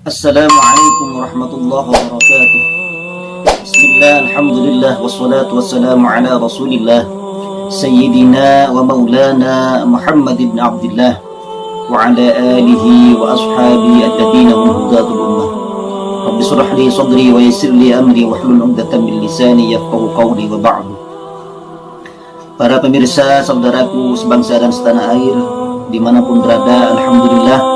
Assalamualaikum warahmatullahi wabarakatuh. Bismillah, alhamdulillah, wassalatu wassalamu ala rasulillah Sayyidina wa maulana Muhammad ibn Abdullah wa ala alihi wa ashabi alladhina hum hudatul ummah. Rabbi shrah li sadri wa yassir li amri wahlul 'uqdatam min lisani yafqahu qawli wa ba'du. Para pemirsa, saudaraku sebangsa dan setanah air dimanapun berada, alhamdulillah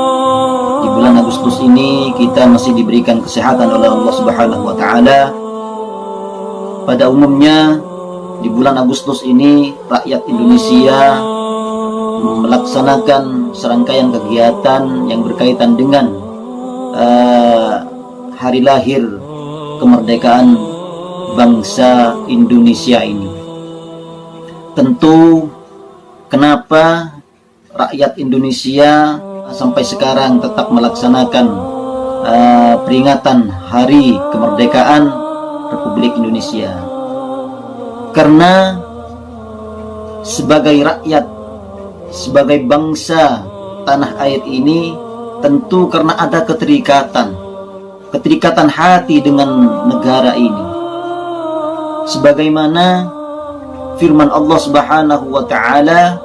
di bulan Agustus ini kita masih diberikan kesehatan oleh Allah Subhanahu wa taala. Pada umumnya di bulan Agustus ini rakyat Indonesia melaksanakan serangkaian kegiatan yang berkaitan dengan hari lahir kemerdekaan bangsa Indonesia ini. Tentu kenapa rakyat Indonesia sampai sekarang tetap melaksanakan peringatan Hari Kemerdekaan Republik Indonesia? Karena sebagai rakyat, sebagai bangsa tanah air ini, tentu karena ada keterikatan hati dengan negara ini. Sebagaimana firman Allah Subhanahu wa taala,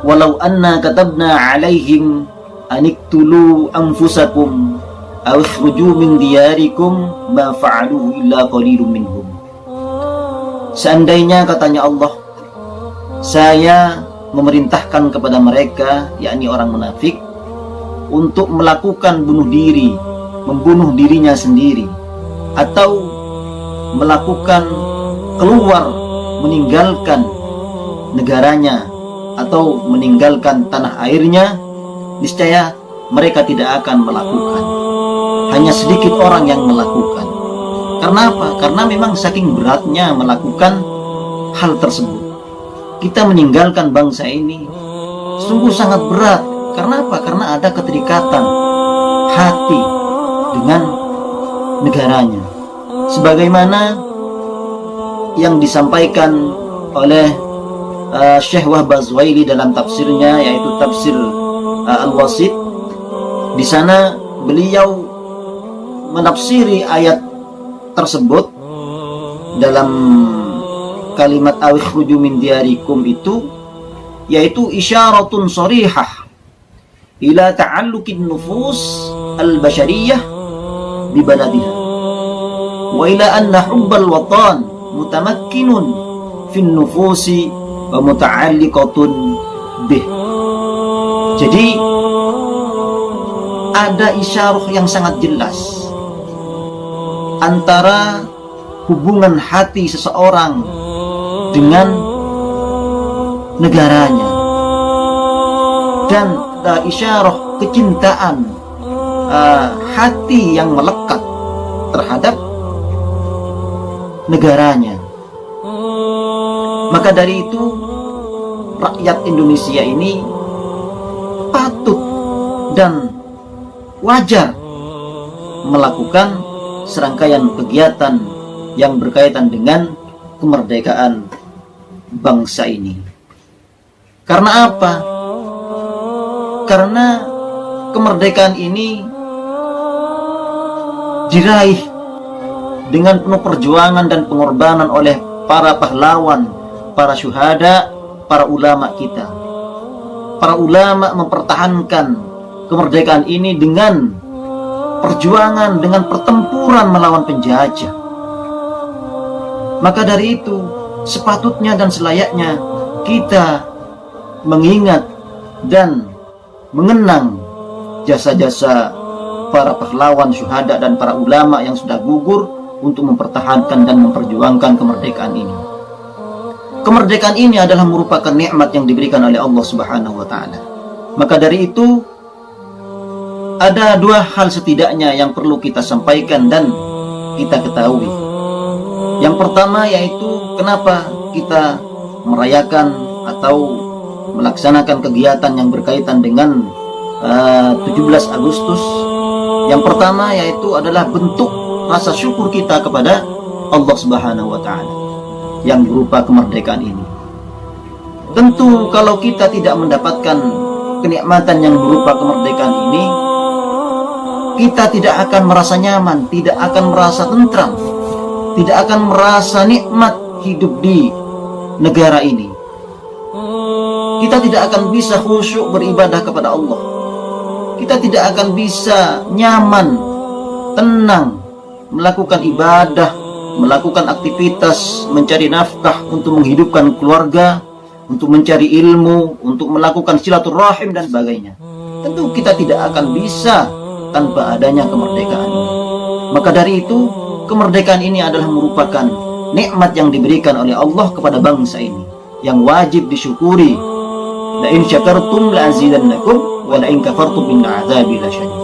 walau anna katabna alaihim aniktulu anfusakum aw ikhruju min diyarikum ma fa'aluhu illa qalilun minhum. Seandainya, katanya Allah, saya memerintahkan kepada mereka, yakni orang munafik, untuk melakukan bunuh diri, membunuh dirinya sendiri, atau melakukan keluar, meninggalkan negaranya atau meninggalkan tanah airnya, niscaya mereka tidak akan melakukan. Hanya sedikit orang yang melakukan. Karena apa? Karena memang saking beratnya melakukan hal tersebut. Kita meninggalkan bangsa ini sungguh sangat berat. Karena apa? Karena ada keterikatan hati dengan negaranya. Sebagaimana yang disampaikan oleh Syekh Wahbah Zuhaili dalam tafsirnya, yaitu tafsir Al-Wasit. Di sana beliau menafsiri ayat tersebut dalam kalimat awikhruju min diyarikum itu, yaitu isyaratun sharihah ila ta'alluqin nufus al-bashariyah bi baladiha wa ila anna hubbal watan mutamakkinun fin nufusi wa muta'alliqatun bih. Jadi ada isyarah yang sangat jelas antara hubungan hati seseorang dengan negaranya, dan ada isyarah kecintaan hati yang melekat terhadap negaranya. Maka dari itu rakyat Indonesia ini patut dan wajar melakukan serangkaian kegiatan yang berkaitan dengan kemerdekaan bangsa ini. Karena apa? Karena kemerdekaan ini diraih dengan penuh perjuangan dan pengorbanan oleh para pahlawan, para syuhada, para ulama kita. Para ulama mempertahankan kemerdekaan ini dengan perjuangan, dengan pertempuran melawan penjajah. Maka dari itu sepatutnya dan selayaknya kita mengingat dan mengenang jasa-jasa para pahlawan, syuhada, dan para ulama yang sudah gugur untuk mempertahankan dan memperjuangkan kemerdekaan ini. Kemerdekaan ini adalah merupakan nikmat yang diberikan oleh Allah Subhanahu wa taala. Maka dari itu ada dua hal setidaknya yang perlu kita sampaikan dan kita ketahui. Yang pertama yaitu kenapa kita merayakan atau melaksanakan kegiatan yang berkaitan dengan 17 Agustus. Yang pertama yaitu adalah bentuk rasa syukur kita kepada Allah Subhanahu wa taala yang berupa kemerdekaan ini. Tentu kalau kita tidak mendapatkan kenikmatan yang berupa kemerdekaan ini, kita tidak akan merasa nyaman, tidak akan merasa tentram, tidak akan merasa nikmat hidup di negara ini. Kita tidak akan bisa khusyuk beribadah kepada Allah. Kita tidak akan bisa nyaman, tenang, melakukan ibadah, melakukan aktivitas, mencari nafkah untuk menghidupkan keluarga, untuk mencari ilmu, untuk melakukan silaturahim dan sebagainya. Tentu kita tidak akan bisa tanpa adanya kemerdekaan ini. Maka dari itu, kemerdekaan ini adalah merupakan nikmat yang diberikan oleh Allah kepada bangsa ini, yang wajib disyukuri. La in syakartum la azidannakum wa la in kafartum inna azabi lasyadid.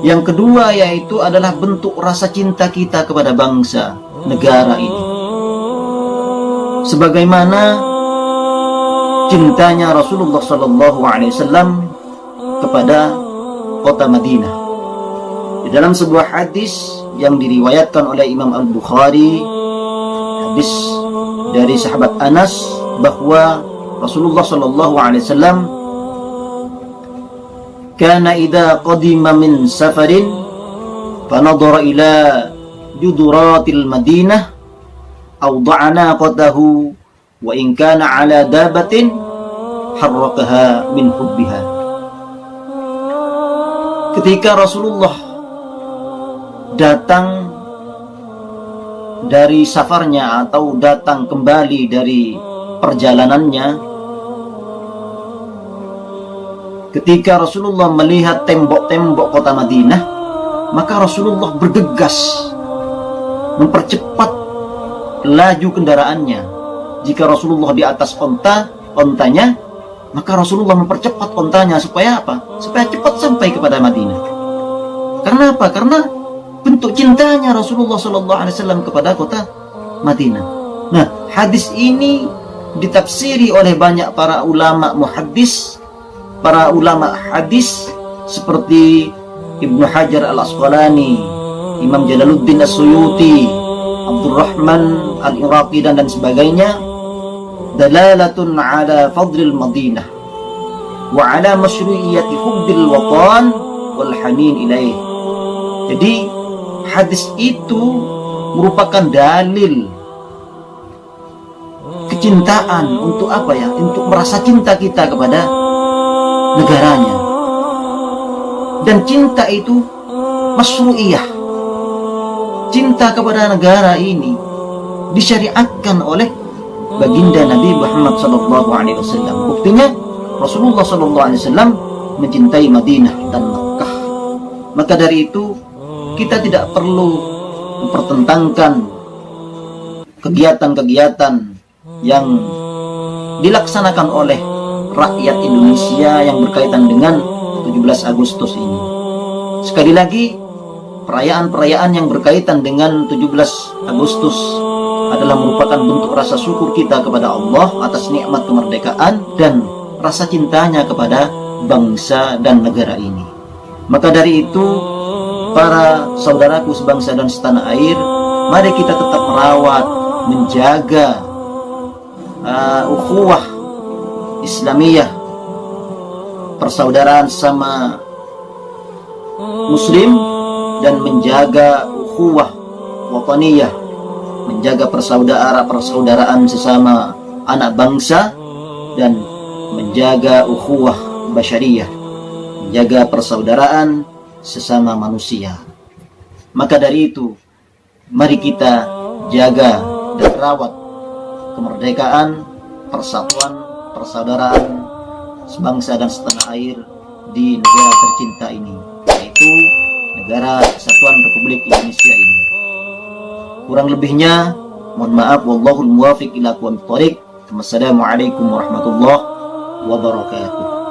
Yang kedua yaitu adalah bentuk rasa cinta kita kepada bangsa negara ini, sebagaimana cintanya Rasulullah SAW kepada kota Madinah. Di dalam sebuah hadis yang diriwayatkan oleh Imam Al-Bukhari, hadis dari sahabat Anas, bahwa Rasulullah SAW kana idza qadima min safarin fanadhara ila juduratil Madinah awda'a naqatahu wa in kana ala dabatin harrakaha min hubbiha. Ketika Rasulullah datang dari safarnya atau datang kembali dari perjalanannya, ketika Rasulullah melihat tembok-tembok kota Madinah, maka Rasulullah bergegas mempercepat laju kendaraannya. Jika Rasulullah di atas ontanya, maka Rasulullah mempercepat ontanya supaya apa? Supaya cepat sampai kepada Madinah. Karena apa? Karena bentuk cintanya Rasulullah SAW kepada kota Madinah. Nah, hadis ini ditafsiri oleh banyak para ulama muhaddis, para ulama hadis seperti Ibnu Hajar Al-Asqalani, Imam Jalaluddin As-Suyuti, Abdurrahman Al-Iraqi dan sebagainya, dalalatun ala fadlil Madinah wa ala masyru'iyyati hubbil watan wal hanin ilaih. Jadi hadis itu merupakan dalil kecintaan untuk apa ya? Untuk merasa cinta kita kepada negaranya. Dan cinta itu masyru'iyah. Cinta kepada negara ini disyariatkan oleh baginda Nabi Muhammad SAW. Buktinya Rasulullah SAW mencintai Madinah dan Makkah. Maka dari itu kita tidak perlu mempertentangkan kegiatan-kegiatan yang dilaksanakan oleh rakyat Indonesia yang berkaitan dengan 17 Agustus ini. Sekali lagi, perayaan-perayaan yang berkaitan dengan 17 Agustus adalah merupakan bentuk rasa syukur kita kepada Allah atas nikmat kemerdekaan dan rasa cintanya kepada bangsa dan negara ini. Maka dari itu, para saudaraku sebangsa dan setanah air, mari kita tetap merawat, menjaga ukhuwah Islamiyah, persaudaraan sama Muslim, dan menjaga ukhuwah wataniyah, menjaga persaudaraan sesama anak bangsa, dan menjaga ukhuwah basyariyah, menjaga persaudaraan sesama manusia. Maka dari itu, mari kita jaga dan rawat kemerdekaan, persatuan, persaudaraan sebangsa dan setanah air di negara tercinta ini, yaitu negara Kesatuan Republik Indonesia ini. Kurang lebihnya mohon maaf, wallahul muwafiq ila aqwamit thoriq. Wassalamualaikum warahmatullahi wabarakatuh.